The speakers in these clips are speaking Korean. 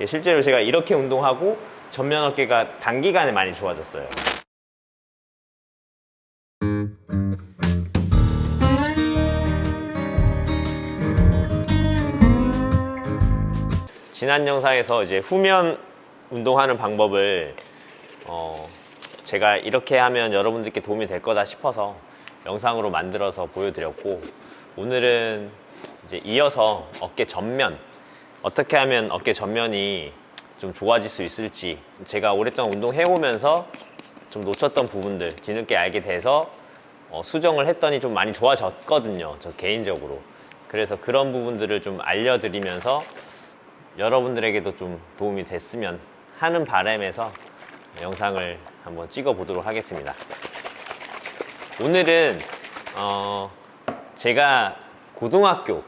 실제로 제가 이렇게 운동하고 전면 어깨가 단기간에 많이 좋아졌어요. 지난 영상에서 이제 후면 운동하는 방법을 제가 이렇게 하면 여러분들께 도움이 될 거다 싶어서 영상으로 만들어서 보여드렸고, 오늘은 이제 이어서 어깨 전면, 어떻게 하면 어깨 전면이 좀 좋아질 수 있을지, 제가 오랫동안 운동해오면서 좀 놓쳤던 부분들 뒤늦게 알게 돼서 수정을 했더니 좀 많이 좋아졌거든요, 저 개인적으로. 그래서 그런 부분들을 좀 알려드리면서 여러분들에게도 좀 도움이 됐으면 하는 바람에서 영상을 한번 찍어 보도록 하겠습니다. 오늘은 제가 고등학교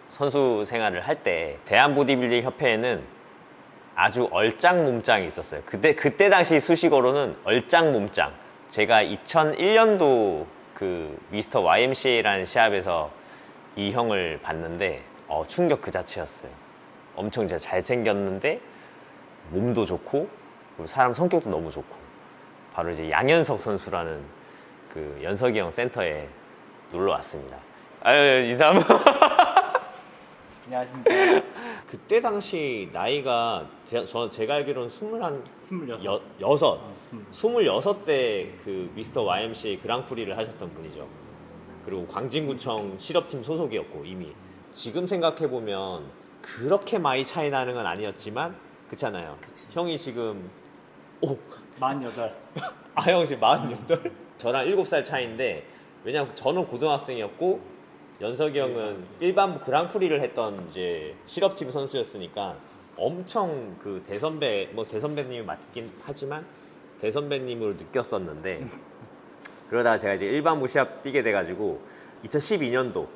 선수 생활을 할 때 대한보디빌딩 협회에는 아주 얼짱몸짱이 있었어요. 그때 당시 수식어로는 얼짱몸짱. 제가 2001년도 그 미스터 YMCA라는 시합에서 이 형을 봤는데 충격 그 자체였어요. 엄청 진짜 잘생겼는데 몸도 좋고 그리고 사람 성격도 너무 좋고, 바로 이제 양현석 선수라는 그 연석이 형 센터에 놀러 왔습니다. 아유, 인사 한번. 안녕하십니까. 그때 당시 나이가 제가 알기로는 26. 26대 그 미스터 YMCA 그랑프리를 하셨던 분이죠. 그리고 광진구청 실업팀 소속이었고, 이미 지금 생각해보면 그렇게 많이 차이 나는 건 아니었지만 그렇잖아요. 그치. 형이 지금 48. 형 지금 48? 저랑 7살 차이인데, 왜냐면 저는 고등학생이었고 연석이 형은 일반부 그랑프리를 했던 이제 실업팀 선수였으니까 엄청 그 대선배, 뭐 대선배님이 맞긴 하지만 대선배님으로 느꼈었는데, 그러다가 제가 이제 일반부 시합 뛰게 돼가지고 2012년도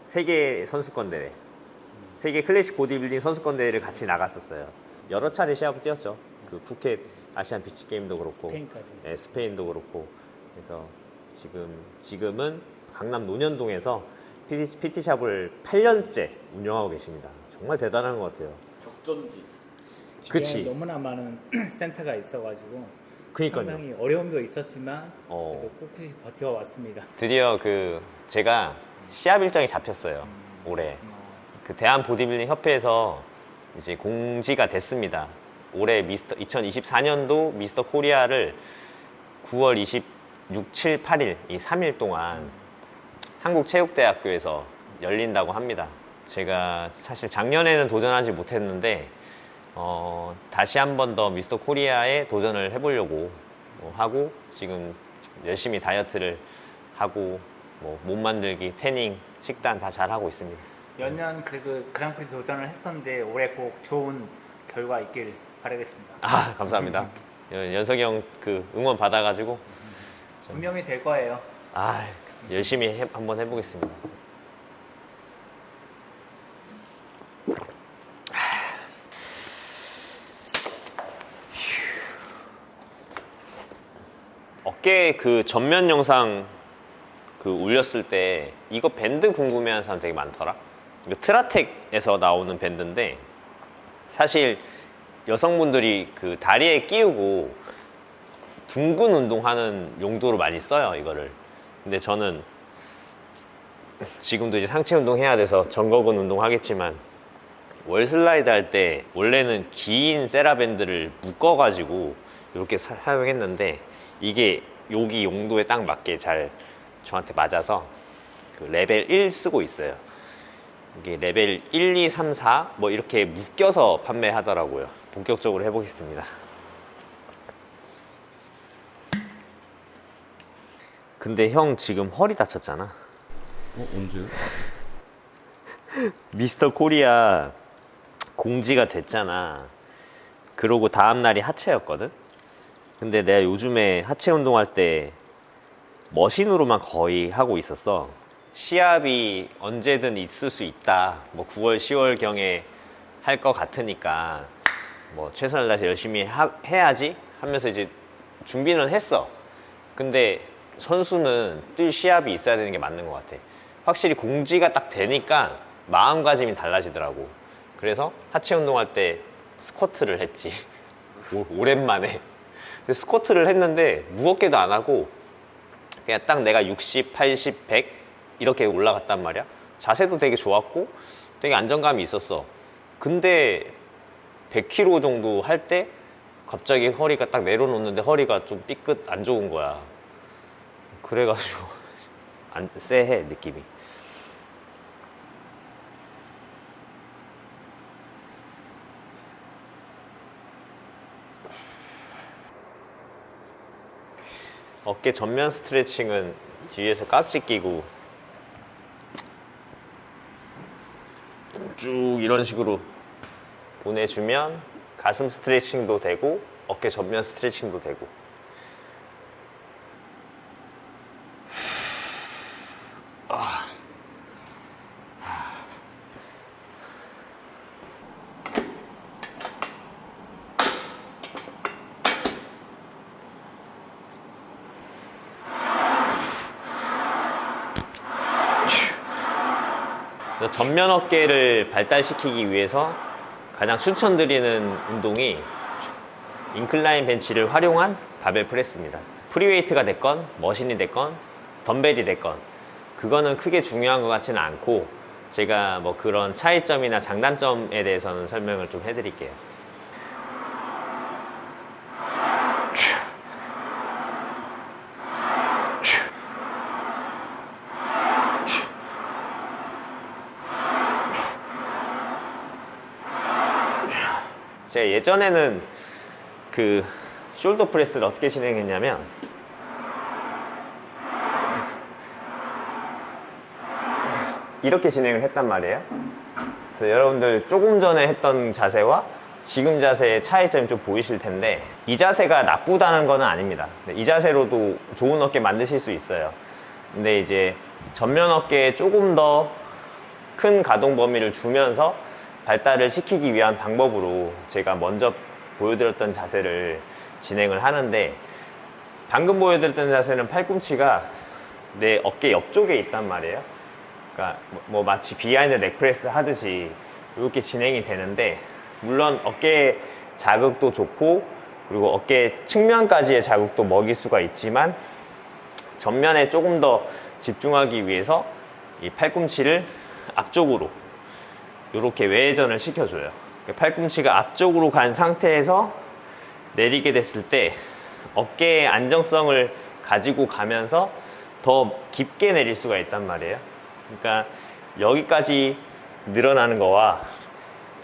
세계 선수권 대회, 세계 클래식 보디빌딩 선수권 대회를 같이 나갔었어요. 여러 차례 시합을 뛰었죠. 그 푸켓 아시안 비치 게임도 그렇고, 스페인까지. 네, 스페인도 그렇고. 그래서 지금은 강남 논현동에서 PT샵을 8년째 운영하고 계십니다. 정말 대단한 것 같아요. 적전지. 그치. 너무나 많은 센터가 있어가지고 그니까요. 상당히 어려움도 있었지만 어. 그래도 꿋꿋이 버텨왔습니다. 드디어 제가 시합 일정이 잡혔어요. 올해 그 대한 보디빌딩 협회에서 이제 공지가 됐습니다. 올해 2024년도 미스터 코리아를 9월 26, 7, 8일 이 3일 동안 한국체육대학교에서 열린다고 합니다. 제가 사실 작년에는 도전하지 못했는데 다시 한 번 더 미스터 코리아에 도전을 해보려고 하고, 지금 열심히 다이어트를 하고 몸 만들기, 태닝, 식단 다 잘하고 있습니다. 연년 그래도 그랑프리 도전을 했었는데 올해 꼭 좋은 결과 있길 바라겠습니다. 아, 감사합니다. 연석이 형 그 응원 받아가지고 분명히 될 거예요. 열심히 한번 해보겠습니다. 어깨 그 전면 영상 올렸을 때 이거 밴드 궁금해하는 사람 되게 많더라. 이거 트라텍에서 나오는 밴드인데, 사실 여성분들이 그 다리에 끼우고 둥근 운동하는 용도로 많이 써요, 이거를. 근데 저는 지금도 이제 상체 운동 해야 돼서 전거근 운동 하겠지만, 월슬라이드 할 때 원래는 긴 세라밴드를 묶어가지고 이렇게 사용했는데, 이게 여기 용도에 딱 맞게 잘 저한테 맞아서 그 레벨 1 쓰고 있어요. 이게 레벨 1, 2, 3, 4 뭐 이렇게 묶여서 판매하더라고요. 본격적으로 해보겠습니다. 근데 형 지금 허리 다쳤잖아. 언제? 미스터 코리아 공지가 됐잖아. 그러고 다음날이 하체였거든. 근데 내가 요즘에 하체 운동할 때 머신으로만 거의 하고 있었어. 시합이 언제든 있을 수 있다, 9월 10월 경에 할 것 같으니까 최선을 다해서 열심히 해야지 하면서 이제 준비는 했어. 근데 선수는 뛸 시합이 있어야 되는 게 맞는 것 같아. 확실히 공지가 딱 되니까 마음가짐이 달라지더라고. 그래서 하체 운동할 때 스쿼트를 했지. 오랜만에. 근데 스쿼트를 했는데 무겁게도 안 하고 그냥 딱 내가 60, 80, 100 이렇게 올라갔단 말이야. 자세도 되게 좋았고 되게 안정감이 있었어. 근데 100kg 정도 할 때 갑자기 허리가 딱 내려놓는데 허리가 좀 삐끗 안 좋은 거야. 그래가지고 쎄해 느낌이. 어깨 전면 스트레칭은 뒤에서 깍지 끼고 쭉 이런 식으로 보내주면 가슴 스트레칭도 되고 어깨 전면 스트레칭도 되고. 전면 어깨를 발달시키기 위해서 가장 추천드리는 운동이 인클라인 벤치를 활용한 바벨 프레스입니다. 프리웨이트가 됐건 머신이 됐건 덤벨이 됐건 그거는 크게 중요한 것 같지는 않고 제가 뭐 그런 차이점이나 장단점에 대해서는 설명을 좀 해드릴게요. 제가 예전에는 그 숄더 프레스를 어떻게 진행했냐면 이렇게 진행을 했단 말이에요. 그래서 여러분들 조금 전에 했던 자세와 지금 자세의 차이점이 좀 보이실 텐데 이 자세가 나쁘다는 건 아닙니다. 이 자세로도 좋은 어깨 만드실 수 있어요. 근데 이제 전면 어깨에 조금 더 큰 가동 범위를 주면서 발달을 시키기 위한 방법으로 제가 먼저 보여드렸던 자세를 진행을 하는데 방금 보여드렸던 자세는 팔꿈치가 내 어깨 옆쪽에 있단 말이에요. 그러니까 뭐 마치 비하인드 넥프레스 하듯이 이렇게 진행이 되는데 물론 어깨 자극도 좋고 그리고 어깨 측면까지의 자극도 먹일 수가 있지만 전면에 조금 더 집중하기 위해서 이 팔꿈치를 앞쪽으로 이렇게 외회전을 시켜줘요. 팔꿈치가 앞쪽으로 간 상태에서 내리게 됐을 때 어깨의 안정성을 가지고 가면서 더 깊게 내릴 수가 있단 말이에요. 그러니까 여기까지 늘어나는 거와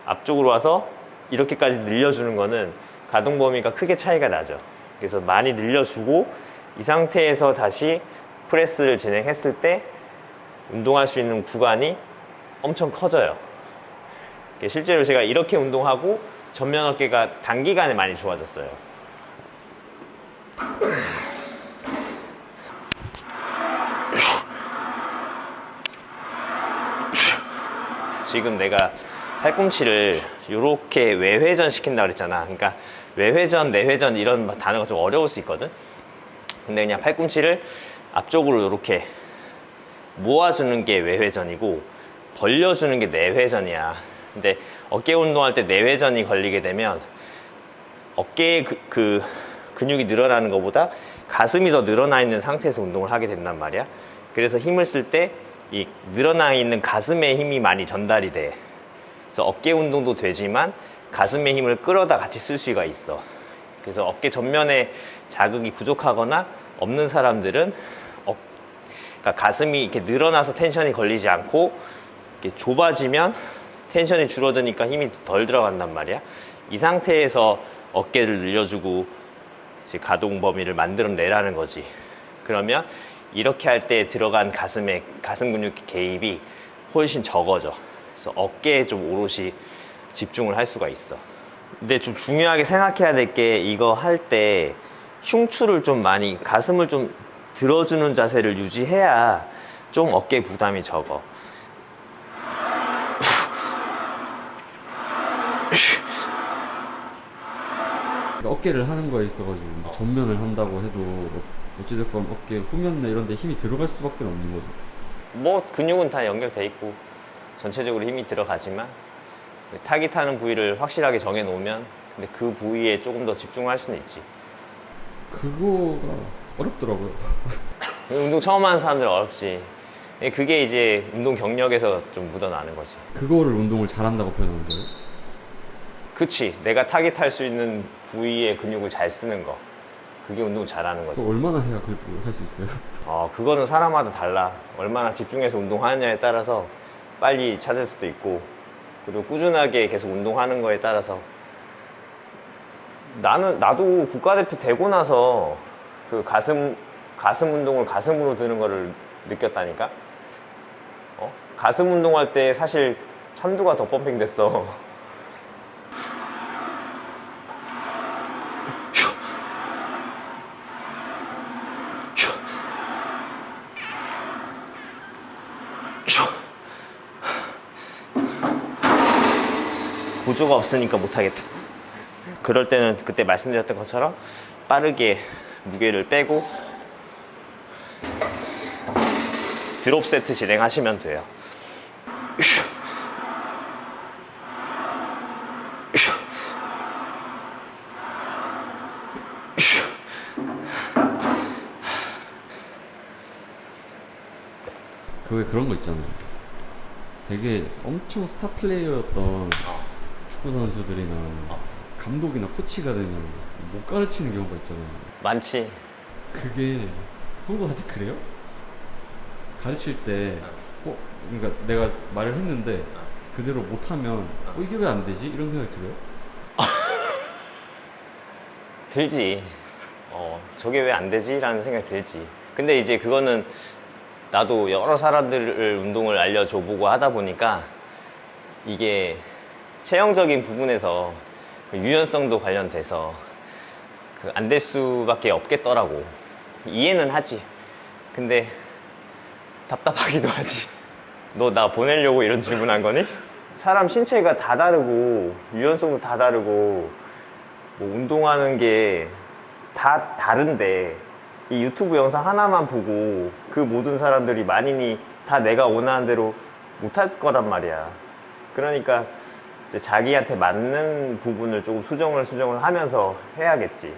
앞쪽으로 와서 이렇게까지 늘려주는 거는 가동 범위가 크게 차이가 나죠. 그래서 많이 늘려주고 이 상태에서 다시 프레스를 진행했을 때 운동할 수 있는 구간이 엄청 커져요. 실제로 제가 이렇게 운동하고 전면 어깨가 단기간에 많이 좋아졌어요. 지금 내가 팔꿈치를 이렇게 외회전 시킨다 그랬잖아. 그러니까 외회전, 내회전 이런 단어가 좀 어려울 수 있거든. 근데 그냥 팔꿈치를 앞쪽으로 이렇게 모아주는 게 외회전이고 벌려주는 게 내회전이야. 근데 어깨 운동할 때 내회전이 걸리게 되면 어깨의 그 근육이 늘어나는 것보다 가슴이 더 늘어나 있는 상태에서 운동을 하게 된단 말이야. 그래서 힘을 쓸 때 이 늘어나 있는 가슴에 힘이 많이 전달이 돼. 그래서 어깨 운동도 되지만 가슴의 힘을 끌어다 같이 쓸 수가 있어. 그래서 어깨 전면에 자극이 부족하거나 없는 사람들은 그러니까 가슴이 이렇게 늘어나서 텐션이 걸리지 않고 이렇게 좁아지면 텐션이 줄어드니까 힘이 덜 들어간단 말이야. 이 상태에서 어깨를 늘려주고 이제 가동 범위를 만들어내라는 거지. 그러면 이렇게 할 때 들어간 가슴 근육 개입이 훨씬 적어져. 그래서 어깨에 좀 오롯이 집중을 할 수가 있어. 근데 좀 중요하게 생각해야 될 게 이거 할 때 흉추를 좀 많이 가슴을 좀 들어주는 자세를 유지해야 좀 어깨 부담이 적어. 어깨를 하는 거에 있어가지고 전면을 한다고 해도 어찌됐건 어깨 후면이나 이런 데 힘이 들어갈 수밖에 없는 거죠. 뭐 근육은 다 연결돼 있고 전체적으로 힘이 들어가지만 타깃하는 부위를 확실하게 정해 놓으면 근데 그 부위에 조금 더 집중할 수는 있지. 그거가 어렵더라고요. 운동 처음 하는 사람들 어렵지. 그게 이제 운동 경력에서 좀 묻어나는 거지. 그거를 운동을 잘한다고 표현하는 거예요? 그치. 내가 타깃할 수 있는 부위의 근육을 잘 쓰는 거. 그게 운동 잘하는 거지. 또 얼마나 해야 그렇게 할 수 있어요? 그거는 사람마다 달라. 얼마나 집중해서 운동하느냐에 따라서 빨리 찾을 수도 있고, 그리고 꾸준하게 계속 운동하는 거에 따라서. 나도 국가대표 되고 나서 그 가슴 운동을 가슴으로 드는 거를 느꼈다니까? 가슴 운동할 때 사실 삼두가 더 펌핑 됐어. 보조가 없으니까 못하겠다. 그럴 때는 그때 말씀드렸던 것처럼 빠르게 무게를 빼고 드롭 세트 진행하시면 돼요. 그게 그런 거 있잖아요. 되게 엄청 스타 플레이어였던 축구 선수들이나 감독이나 코치가 되면 못 가르치는 경우가 있잖아요. 많지. 그게 형도 사실 그래요? 가르칠 때 그러니까 내가 말을 했는데 그대로 못하면 이게 왜 안 되지? 이런 생각이 들어요? 들지. 저게 왜 안 되지? 라는 생각이 들지. 근데 이제 그거는 나도 여러 사람들을 운동을 알려줘 보고 하다 보니까 이게 체형적인 부분에서 유연성도 관련돼서 안 될 수밖에 없겠더라고. 이해는 하지. 근데 답답하기도 하지. 너 나 보내려고 이런 질문한 거니? 사람 신체가 다 다르고 유연성도 다 다르고 뭐 운동하는 게 다 다른데 이 유튜브 영상 하나만 보고 그 모든 사람들이 만인이 다 내가 원하는 대로 못할 거란 말이야. 그러니까 이제 자기한테 맞는 부분을 조금 수정을 하면서 해야겠지.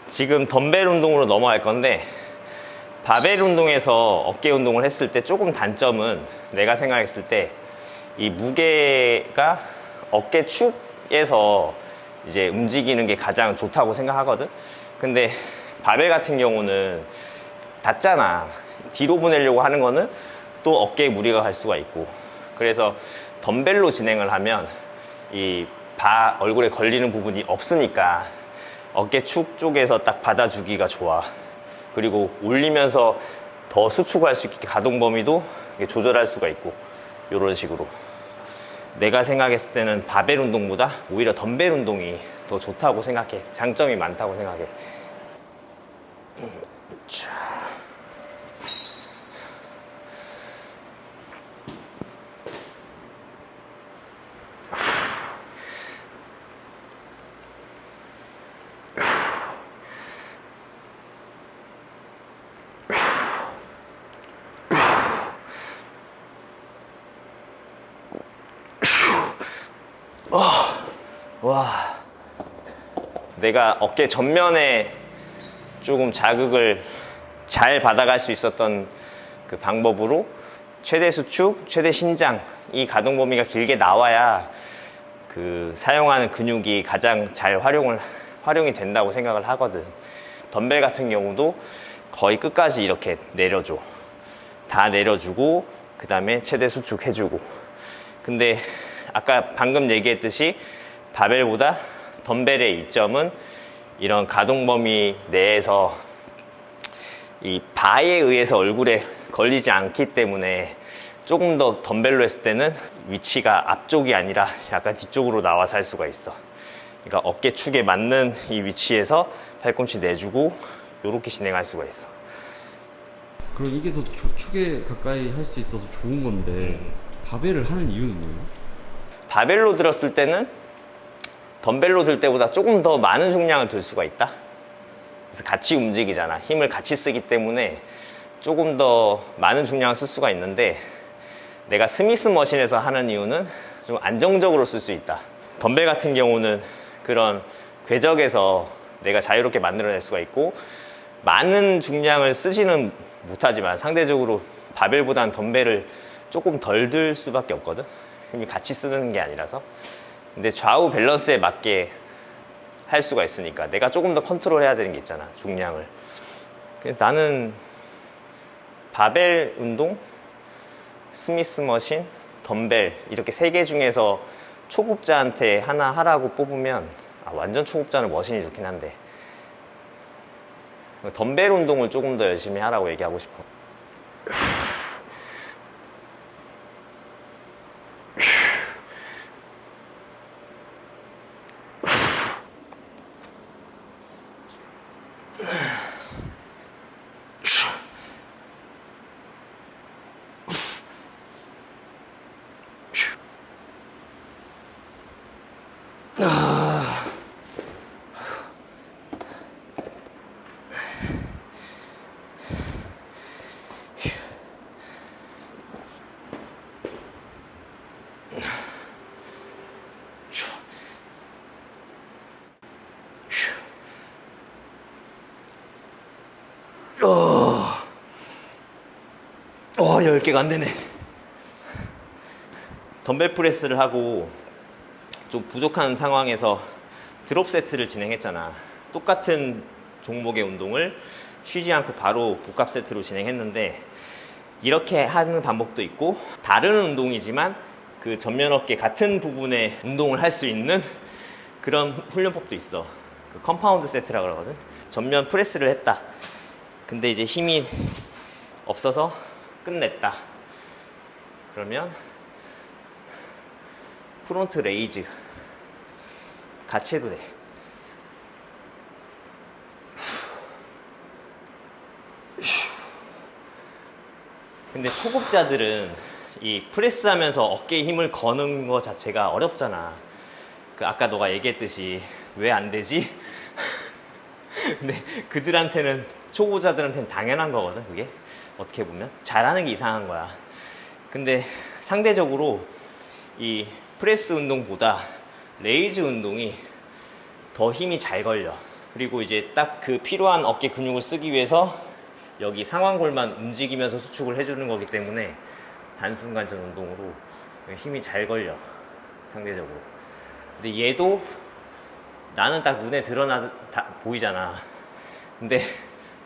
지금 덤벨 운동으로 넘어갈 건데 바벨 운동에서 어깨 운동을 했을 때 조금 단점은 내가 생각했을 때 이 무게가 어깨 축에서 이제 움직이는 게 가장 좋다고 생각하거든. 근데 바벨 같은 경우는 닿잖아. 뒤로 보내려고 하는 거는 또 어깨에 무리가 갈 수가 있고, 그래서 덤벨로 진행을 하면 이 얼굴에 걸리는 부분이 없으니까 어깨 축 쪽에서 딱 받아주기가 좋아. 그리고 올리면서 더 수축할 수 있게 가동 범위도 조절할 수가 있고, 이런 식으로. 내가 생각했을 때는 바벨 운동보다 오히려 덤벨 운동이 더 좋다고 생각해. 장점이 많다고 생각해. 와, 내가 어깨 전면에 조금 자극을 잘 받아갈 수 있었던 그 방법으로 최대 수축, 최대 신장, 이 가동 범위가 길게 나와야 그 사용하는 근육이 가장 잘 활용이 된다고 생각을 하거든. 덤벨 같은 경우도 거의 끝까지 이렇게 내려줘. 다 내려주고 그 다음에 최대 수축 해주고. 근데 아까 방금 얘기했듯이 바벨보다 덤벨의 이점은 이런 가동 범위 내에서 이 바에 의해서 얼굴에 걸리지 않기 때문에 조금 더 덤벨로 했을 때는 위치가 앞쪽이 아니라 약간 뒤쪽으로 나와서 할 수가 있어. 그러니까 어깨 축에 맞는 이 위치에서 팔꿈치 내주고 이렇게 진행할 수가 있어. 그럼 이게 더 축에 가까이 할 수 있어서 좋은 건데 바벨을 하는 이유는 뭐예요? 바벨로 들었을 때는 덤벨로 들 때보다 조금 더 많은 중량을 들 수가 있다. 그래서 같이 움직이잖아. 힘을 같이 쓰기 때문에 조금 더 많은 중량을 쓸 수가 있는데, 내가 스미스 머신에서 하는 이유는 좀 안정적으로 쓸 수 있다. 덤벨 같은 경우는 그런 궤적에서 내가 자유롭게 만들어낼 수가 있고, 많은 중량을 쓰지는 못하지만 상대적으로 바벨보다는 덤벨을 조금 덜 들 수밖에 없거든. 힘이 같이 쓰는 게 아니라서. 근데 좌우 밸런스에 맞게 할 수가 있으니까 내가 조금 더 컨트롤 해야 되는 게 있잖아, 중량을. 그래서 나는 바벨 운동, 스미스 머신, 덤벨 이렇게 3개 중에서 초급자한테 하나 하라고 뽑으면, 완전 초급자는 머신이 좋긴 한데 덤벨 운동을 조금 더 열심히 하라고 얘기하고 싶어. 어, 10개가 안 되네. 덤벨 프레스를 하고 좀 부족한 상황에서 드롭 세트를 진행했잖아. 똑같은 종목의 운동을 쉬지 않고 바로 복합 세트로 진행했는데, 이렇게 하는 방법도 있고, 다른 운동이지만 그 전면 어깨 같은 부분에 운동을 할 수 있는 그런 훈련법도 있어. 그 컴파운드 세트라고 그러거든. 전면 프레스를 했다. 근데 이제 힘이 없어서 끝냈다. 그러면 프론트 레이즈 같이 해도 돼. 근데 초급자들은 이 프레스 하면서 어깨에 힘을 거는 거 자체가 어렵잖아. 그 아까 너가 얘기했듯이 왜 안 되지? 근데 그들한테는, 초보자들한테는 당연한 거거든, 그게. 어떻게 보면 잘하는 게 이상한 거야. 근데 상대적으로 이 프레스 운동보다 레이즈 운동이 더 힘이 잘 걸려. 그리고 이제 딱 그 필요한 어깨 근육을 쓰기 위해서 여기 상완골만 움직이면서 수축을 해주는 거기 때문에 단순관절 운동으로 힘이 잘 걸려, 상대적으로. 근데 얘도 나는 딱 눈에 보이잖아. 근데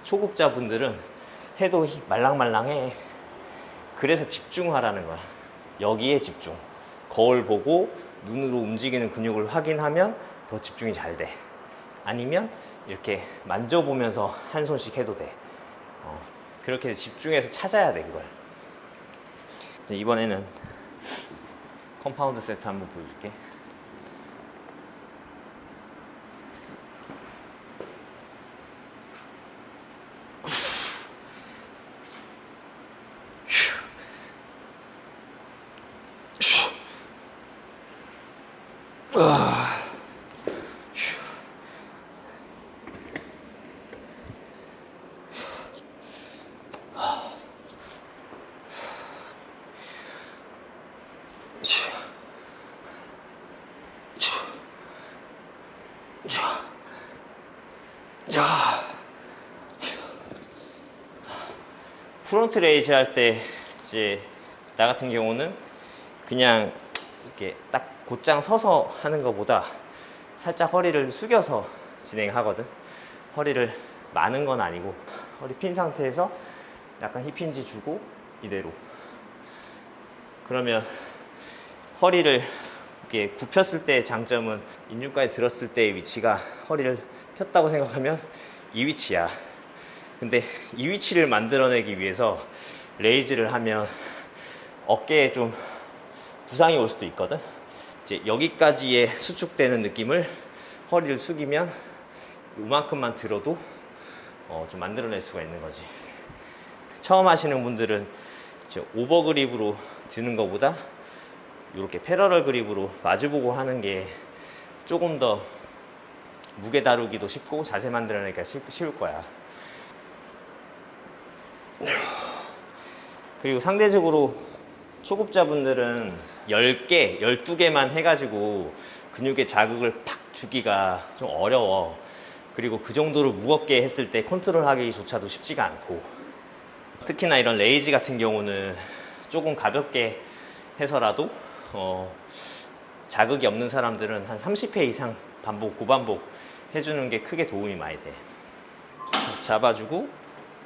초급자분들은 해도 말랑말랑해. 그래서 집중하라는 거야. 여기에 집중. 거울 보고 눈으로 움직이는 근육을 확인하면 더 집중이 잘 돼. 아니면 이렇게 만져보면서 한 손씩 해도 돼. 그렇게 집중해서 찾아야 돼, 그걸. 이번에는 컴파운드 세트 한번 보여줄게. 프론트 레이즈 할 때 이제 나 같은 경우는 그냥 이렇게 딱 곧장 서서 하는 것보다 살짝 허리를 숙여서 진행하거든. 허리를 마는 건 아니고 허리 핀 상태에서 약간 힙힌지 주고 이대로. 그러면 허리를 이렇게 굽혔을 때의 장점은 인중까지 들었을 때의 위치가, 허리를 폈다고 생각하면 이 위치야. 근데 이 위치를 만들어내기 위해서 레이즈를 하면 어깨에 좀 부상이 올 수도 있거든. 이제 여기까지의 수축되는 느낌을 허리를 숙이면 이만큼만 들어도 좀 만들어낼 수가 있는 거지. 처음 하시는 분들은 이제 오버그립으로 드는 것보다 이렇게 패러럴 그립으로 마주보고 하는 게 조금 더 무게 다루기도 쉽고 자세 만들어내기가 쉬울 거야. 그리고 상대적으로 초급자분들은 10개, 12개만 해가지고 근육에 자극을 팍 주기가 좀 어려워. 그리고 그 정도로 무겁게 했을 때 컨트롤하기조차도 쉽지가 않고, 특히나 이런 레이지 같은 경우는 조금 가볍게 해서라도 자극이 없는 사람들은 한 30회 이상 반복, 고반복 해주는 게 크게 도움이 많이 돼. 잡아주고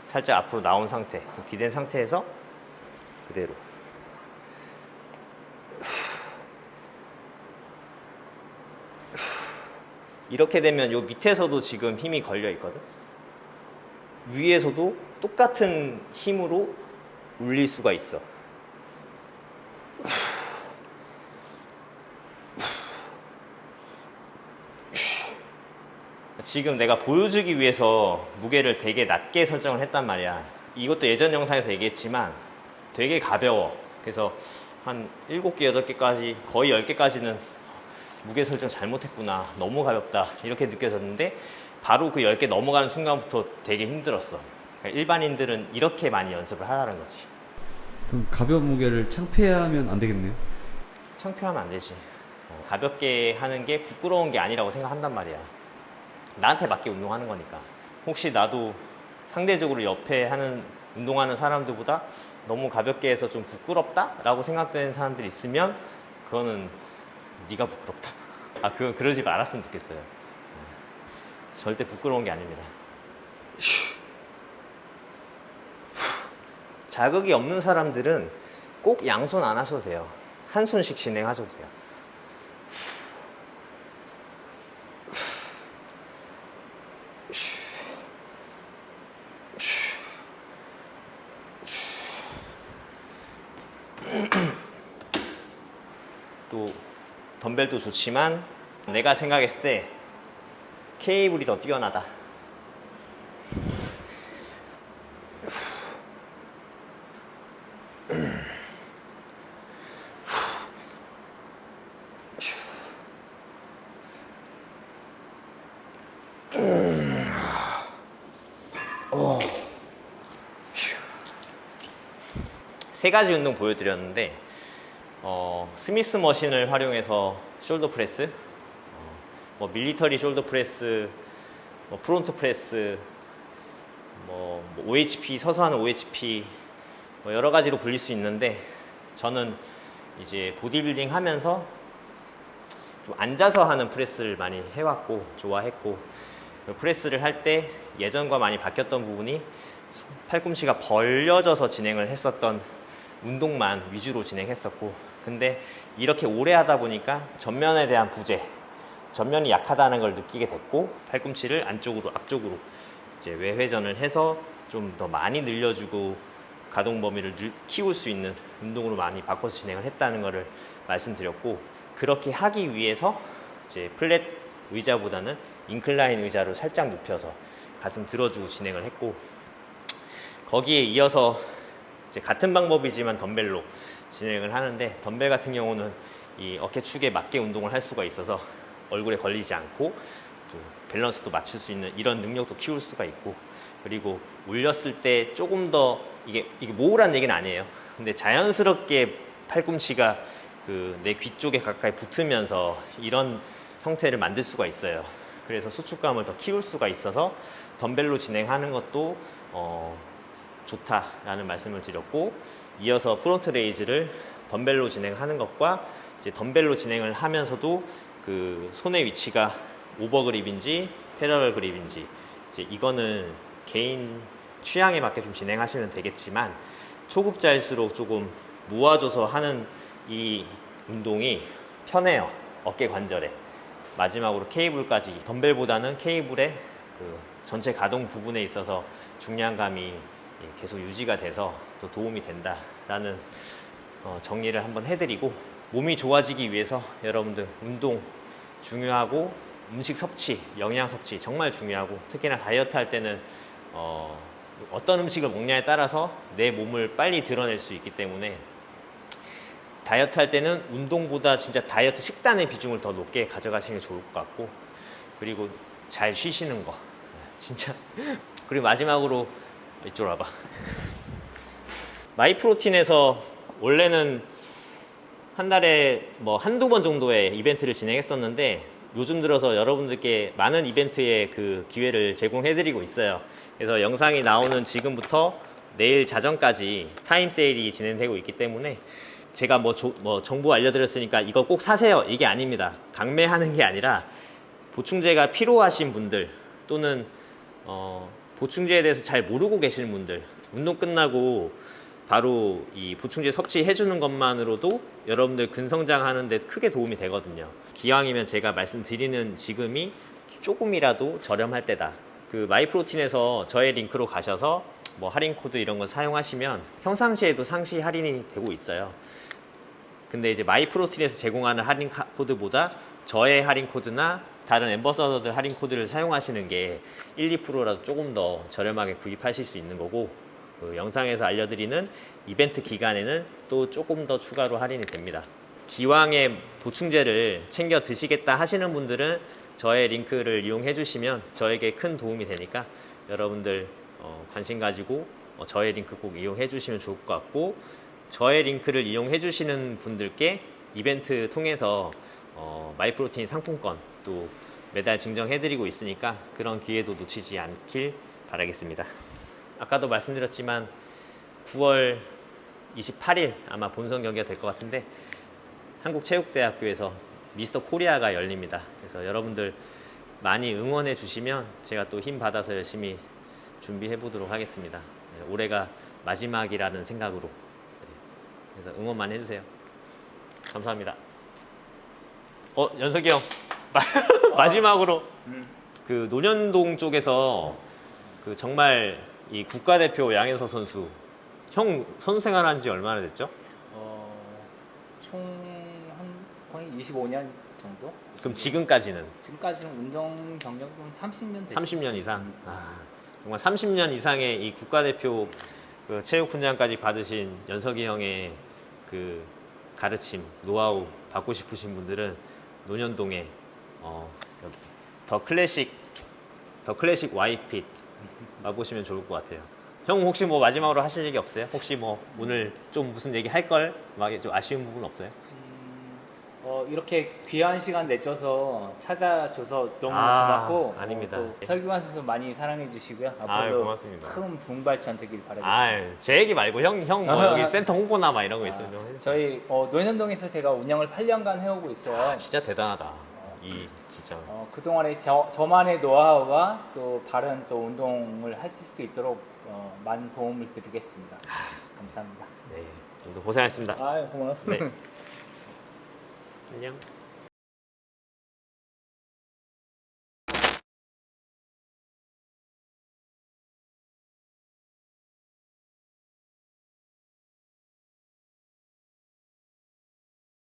살짝 앞으로 나온 상태, 기댄 상태에서 그대로. 이렇게 되면 요 밑에서도 지금 힘이 걸려 있거든. 위에서도 똑같은 힘으로 울릴 수가 있어. 지금 내가 보여주기 위해서 무게를 되게 낮게 설정을 했단 말이야. 이것도 예전 영상에서 얘기했지만 되게 가벼워. 그래서 한 7개, 8개까지, 거의 10개까지는 무게 설정 잘못했구나, 너무 가볍다 이렇게 느껴졌는데, 바로 그 10개 넘어가는 순간부터 되게 힘들었어. 그러니까 일반인들은 이렇게 많이 연습을 하라는 거지. 그럼 가벼운 무게를 창피해하면 안 되겠네요? 창피하면 안 되지. 가볍게 하는 게 부끄러운 게 아니라고 생각한단 말이야. 나한테 맞게 운동하는 거니까. 혹시 나도 상대적으로 옆에 하는 운동하는 사람들보다 너무 가볍게 해서 좀 부끄럽다? 라고 생각되는 사람들이 있으면 그거는 네가 부끄럽다. 그건 그러지 말았으면 좋겠어요. 절대 부끄러운 게 아닙니다. 자극이 없는 사람들은 꼭 양손 안 하셔도 돼요. 한 손씩 진행하셔도 돼요. 또 덤벨도 좋지만 내가 생각했을 때 케이블이 더 뛰어나다. 세 가지 운동 보여드렸는데, 스미스 머신을 활용해서 숄더 프레스, 밀리터리 숄더 프레스, 프론트 프레스, OHP, 서서 하는 OHP, 여러 가지로 불릴 수 있는데, 저는 이제 보디빌딩 하면서 좀 앉아서 하는 프레스를 많이 해왔고 좋아했고, 프레스를 할 때 예전과 많이 바뀌었던 부분이 팔꿈치가 벌려져서 진행을 했었던 운동만 위주로 진행했었고, 근데 이렇게 오래 하다 보니까 전면에 대한 부재, 전면이 약하다는 걸 느끼게 됐고, 팔꿈치를 안쪽으로, 앞쪽으로 이제 외회전을 해서 좀 더 많이 늘려주고 가동 범위를 키울 수 있는 운동으로 많이 바꿔서 진행을 했다는 것을 말씀드렸고, 그렇게 하기 위해서 이제 플랫 의자보다는 인클라인 의자로 살짝 눕혀서 가슴 들어주고 진행을 했고, 거기에 이어서 이제 같은 방법이지만 덤벨로 진행을 하는데, 덤벨 같은 경우는 이 어깨축에 맞게 운동을 할 수가 있어서 얼굴에 걸리지 않고 또 밸런스도 맞출 수 있는 이런 능력도 키울 수가 있고, 그리고 올렸을 때 조금 더 이게 모으란 얘기는 아니에요. 근데 자연스럽게 팔꿈치가 그 내 귀 쪽에 가까이 붙으면서 이런 형태를 만들 수가 있어요. 그래서 수축감을 더 키울 수가 있어서 덤벨로 진행하는 것도 좋다라는 말씀을 드렸고, 이어서 프론트 레이즈를 덤벨로 진행하는 것과 이제 덤벨로 진행을 하면서도 그 손의 위치가 오버그립인지 패러럴 그립인지, 이제 이거는 개인 취향에 맞게 좀 진행하시면 되겠지만, 초급자일수록 조금 모아줘서 하는 이 운동이 편해요. 어깨 관절에. 마지막으로 케이블까지, 덤벨보다는 케이블의 그 전체 가동 부분에 있어서 중량감이 계속 유지가 돼서 더 도움이 된다라는 정리를 한번 해드리고, 몸이 좋아지기 위해서 여러분들 운동 중요하고, 음식 섭취, 영양 섭취 정말 중요하고, 특히나 다이어트 할 때는 어떤 음식을 먹냐에 따라서 내 몸을 빨리 드러낼 수 있기 때문에 다이어트 할 때는 운동보다 진짜 다이어트 식단의 비중을 더 높게 가져가시는 게 좋을 것 같고, 그리고 잘 쉬시는 거 진짜. 그리고 마지막으로 이쪽으로 와봐. 마이프로틴에서 원래는 한 달에 뭐 한두 번 정도의 이벤트를 진행했었는데, 요즘 들어서 여러분들께 많은 이벤트의 그 기회를 제공해드리고 있어요. 그래서 영상이 나오는 지금부터 내일 자정까지 타임 세일이 진행되고 있기 때문에, 제가 뭐 정보 알려드렸으니까 이거 꼭 사세요, 이게 아닙니다. 강매하는 게 아니라 보충제가 필요하신 분들, 또는 보충제에 대해서 잘 모르고 계시는 분들, 운동 끝나고 바로 이 보충제 섭취해 주는 것만으로도 여러분들 근성장하는 데 크게 도움이 되거든요. 기왕이면 제가 말씀드리는 지금이 조금이라도 저렴할 때다. 그 마이프로틴에서 저의 링크로 가셔서 뭐 할인 코드 이런 거 사용하시면 평상시에도 상시 할인이 되고 있어요. 근데 이제 마이프로틴에서 제공하는 할인 코드보다 저의 할인 코드나 다른 엠버서더들 할인 코드를 사용하시는 게 1, 2%라도 조금 더 저렴하게 구입하실 수 있는 거고, 그 영상에서 알려드리는 이벤트 기간에는 또 조금 더 추가로 할인이 됩니다. 기왕에 보충제를 챙겨 드시겠다 하시는 분들은 저의 링크를 이용해 주시면 저에게 큰 도움이 되니까, 여러분들 관심 가지고 저의 링크 꼭 이용해 주시면 좋을 것 같고, 저의 링크를 이용해 주시는 분들께 이벤트 통해서 마이프로틴 상품권 또 매달 증정해 드리고 있으니까 그런 기회도 놓치지 않길 바라겠습니다. 아까도 말씀드렸지만 9월 28일 아마 본선 경기가 될 것 같은데, 한국체육대학교에서 미스터 코리아가 열립니다. 그래서 여러분들 많이 응원해 주시면 제가 또 힘 받아서 열심히 준비해 보도록 하겠습니다. 네, 올해가 마지막이라는 생각으로. 네, 그래서 응원만 해주세요. 감사합니다. 연석이 형 마지막으로 그 논현동 쪽에서 그 정말 이 국가대표 양현석 선수, 형 선수 생활한 지 얼마나 됐죠? 총 한 거의 25년 정도? 그럼 지금까지는 지금까지는 운동 경력은 30년 됐죠. 30년 이상. 정말 30년 이상의 이 국가대표 그 체육훈장까지 받으신 연석이 형의 그 가르침, 노하우 받고 싶으신 분들은 논현동에 여기 더 클래식 와이핏 와보시면 좋을 것 같아요. 형 혹시 뭐 마지막으로 하실 얘기 없어요? 혹시 뭐 오늘 좀 무슨 얘기 할 걸 막 좀 아쉬운 부분 없어요? 이렇게 귀한 시간 내줘서 찾아줘서 너무 고맙고, 아닙니다. 또 설교환 선수 많이 사랑해 주시고요. 아유, 앞으로도 고맙습니다. 큰 분발전 되길 바라겠습니다. 제 얘기 말고 형 뭐 여기 센터 홍보나 막 이런 거 있으면 좀 해주세요. 저희 논현동에서 제가 운영을 8년간 해오고 있어요. 진짜 대단하다. 이 진짜. 그동안에 저만의 노하우와 또 바른 또 운동을 하실 수 있도록 많은 도움을 드리겠습니다. 감사합니다. 네, 오늘 고생하셨습니다. 고마워요. 네. 안녕.